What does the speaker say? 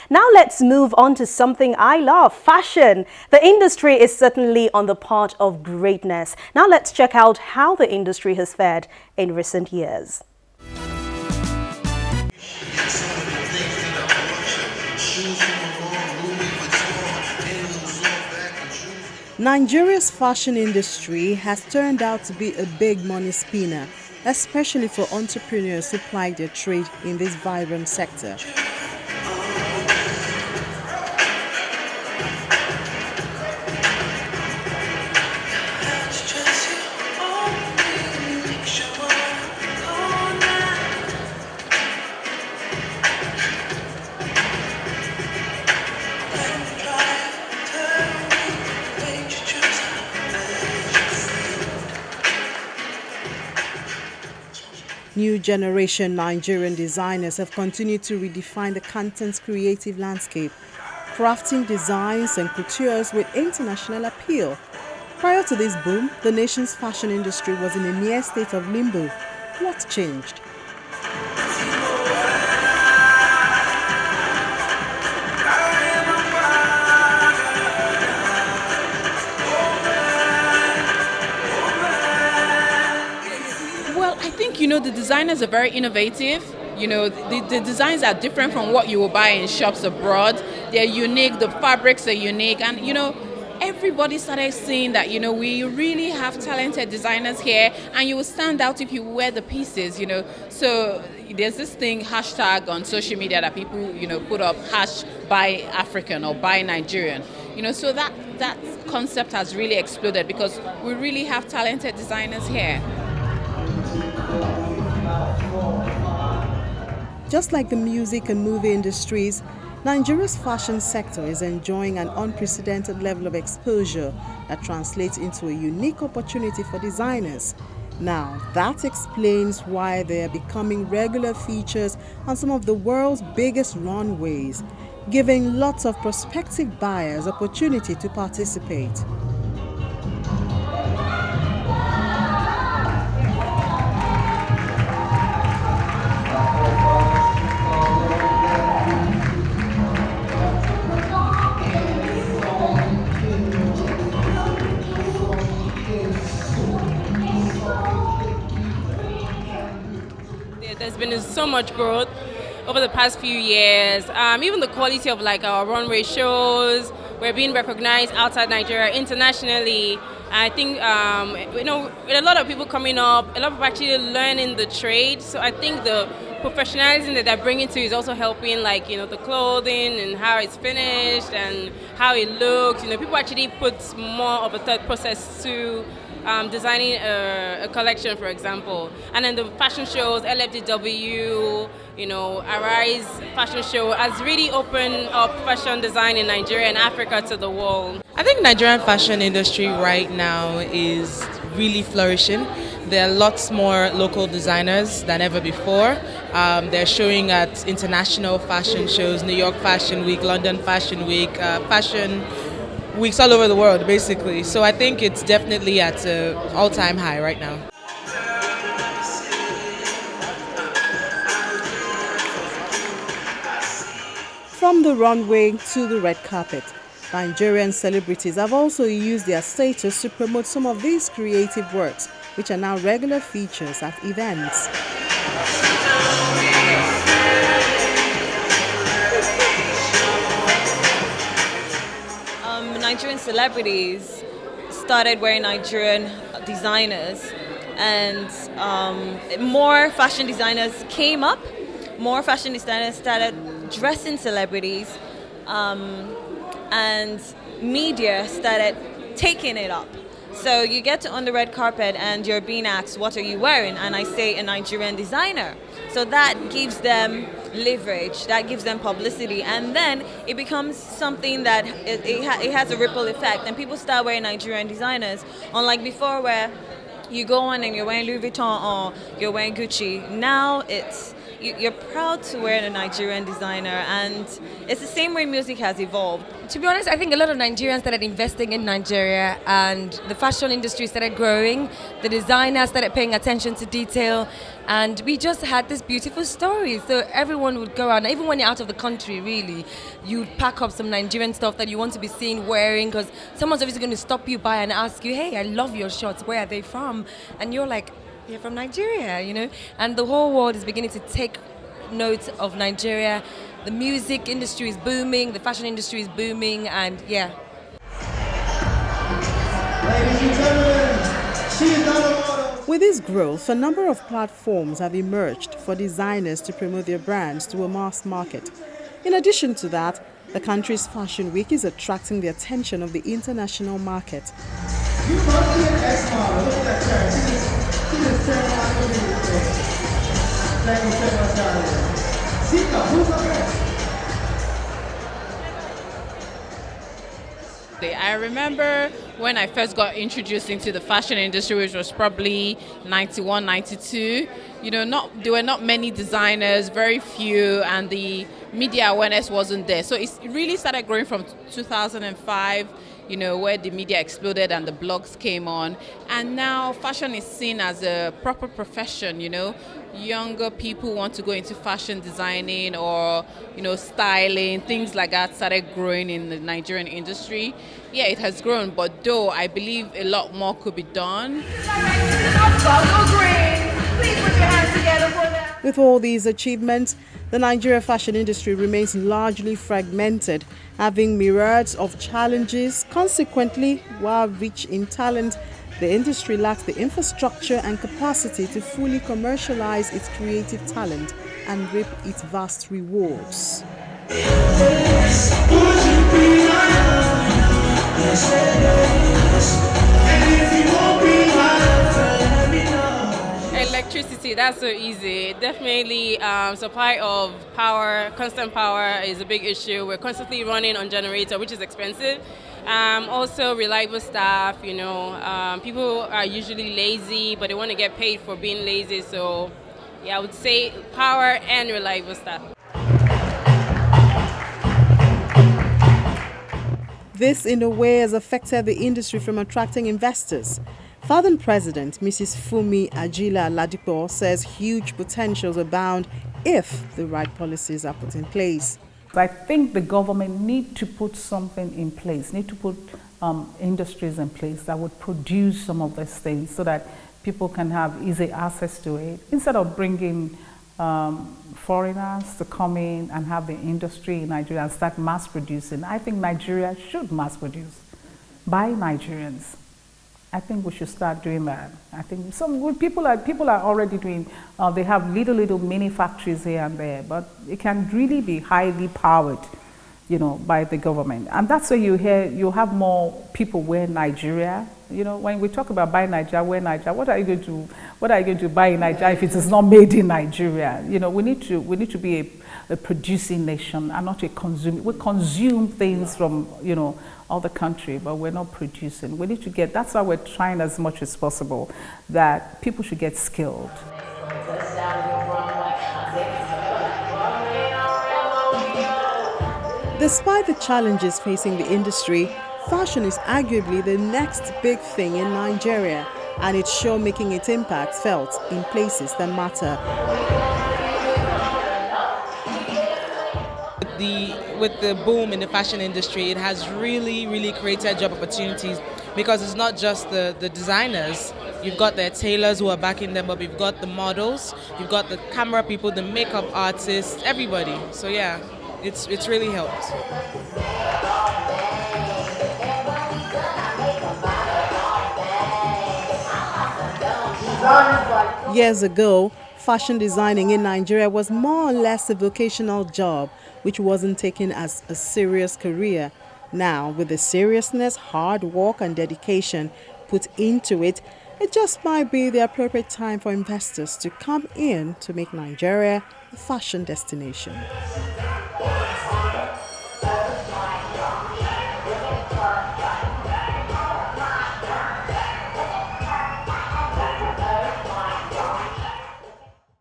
Now let's move on to something I love, fashion. The industry is certainly on the path of greatness. Now let's check out how the industry has fared in recent years. Nigeria's fashion industry has turned out to be a big money spinner, especially for entrepreneurs who ply their trade in this vibrant sector. New generation Nigerian designers have continued to redefine the content's creative landscape, crafting designs and coutures with international appeal. Prior to this boom, the nation's fashion industry was in a near state of limbo. What changed? Well, I think, the designers are very innovative. The designs are different from what you will buy in shops abroad. They're unique, the fabrics are unique, and, everybody started seeing that, we really have talented designers here, and you will stand out if you wear the pieces, So there's this thing, hashtag on social media that people, put up, #buy African or buy Nigerian. So that concept has really exploded because we really have talented designers here. Just like the music and movie industries, Nigeria's fashion sector is enjoying an unprecedented level of exposure that translates into a unique opportunity for designers. Now, that explains why they are becoming regular features on some of the world's biggest runways, giving lots of prospective buyers opportunity to participate. There's been so much growth over the past few years. Even the quality of our runway shows, we're being recognized outside Nigeria internationally. I think with a lot of people coming up, a lot of people actually learning the trade. So I think the professionalism that they're bringing to is also helping, the clothing and how it's finished and how it looks. People actually put more of a thought process to designing a collection, for example. And then the fashion shows, LFDW, Arise fashion show has really opened up fashion design in Nigeria and Africa to the world. I think Nigerian fashion industry right now is really flourishing. There are lots more local designers than ever before. They're showing at international fashion shows, New York Fashion Week, London Fashion Week, fashion weeks all over the world, basically. So I think it's definitely at an all-time high right now. From the runway to the red carpet, Nigerian celebrities have also used their status to promote some of these creative works, which are now regular features at events. Nigerian celebrities started wearing Nigerian designers, and more fashion designers came up. More fashion designers started dressing celebrities, and media started taking it up. So you get on the red carpet and you're being asked, what are you wearing? And I say a Nigerian designer. So that gives them leverage, that gives them publicity, and then it becomes something that it has a ripple effect, and people start wearing Nigerian designers, unlike before where you go on and you're wearing Louis Vuitton or you're wearing Gucci. Now it's you're proud to wear a Nigerian designer, and it's the same way music has evolved. To be honest, I think a lot of Nigerians started investing in Nigeria and the fashion industry started growing. The designers started paying attention to detail, and we just had this beautiful story. So everyone would go around, even when you're out of the country, really, you'd pack up some Nigerian stuff that you want to be seen wearing, because someone's obviously going to stop you by and ask you, hey, I love your shorts, where are they from? And you're like, they're from Nigeria, you know? And the whole world is beginning to take note of Nigeria. The music industry is booming, the fashion industry is booming, and yeah. Ladies and gentlemen, she is not a model. With this growth, a number of platforms have emerged for designers to promote their brands to a mass market. In addition to that, the country's Fashion Week is attracting the attention of the international market. You must be an ex-model. Look at that chair. She just turned on the music. Thank you so much, darling. Zika, who's up next? I remember when I first got introduced into the fashion industry, which was probably 91, 92. There were not many designers, very few, and the media awareness wasn't there. So it really started growing from 2005, where the media exploded and the blogs came on. And now fashion is seen as a proper profession, Younger people want to go into fashion designing or, styling, things like that started growing in the Nigerian industry. Yeah, it has grown, but though I believe a lot more could be done. With all these achievements, the Nigeria fashion industry remains largely fragmented, having myriads of challenges. Consequently, while rich in talent, the industry lacks the infrastructure and capacity to fully commercialize its creative talent and reap its vast rewards. Electricity, that's so easy. Definitely supply of power, constant power is a big issue. We're constantly running on generator, which is expensive. Also reliable staff, people are usually lazy, but they want to get paid for being lazy. So yeah, I would say power and reliable staff. This, in a way, has affected the industry from attracting investors. Southern President Mrs. Fumi Ajila Ladipo says huge potentials abound if the right policies are put in place. I think the government need to put something in place, need to put industries in place that would produce some of these things so that people can have easy access to it, instead of bringing foreigners to come in and have the industry in Nigeria and start mass producing. I think Nigeria should mass produce by Nigerians. I think we should start doing that. I think some people are already doing, they have little mini factories here and there, but it can really be highly powered, by the government. And that's why you have more people wear Nigeria. When we talk about buy Nigeria, wear Nigeria, what are you going to buy in Nigeria if it is not made in Nigeria? We need to be a producing nation and not a consuming. We consume things from, other country, but we're not producing. We need to that's why we're trying as much as possible that people should get skilled. Despite the challenges facing the industry, fashion is arguably the next big thing in Nigeria, and it's sure making its impact felt in places that matter. With the boom in the fashion industry, it has really created job opportunities, because it's not just the designers. You've got the tailors who are backing them up, you've got the models, you've got the camera people, the makeup artists, everybody. So yeah, it's really helped. Years ago, fashion designing in Nigeria was more or less a vocational job, which wasn't taken as a serious career. Now, with the seriousness, hard work and dedication put into it, it just might be the appropriate time for investors to come in to make Nigeria a fashion destination.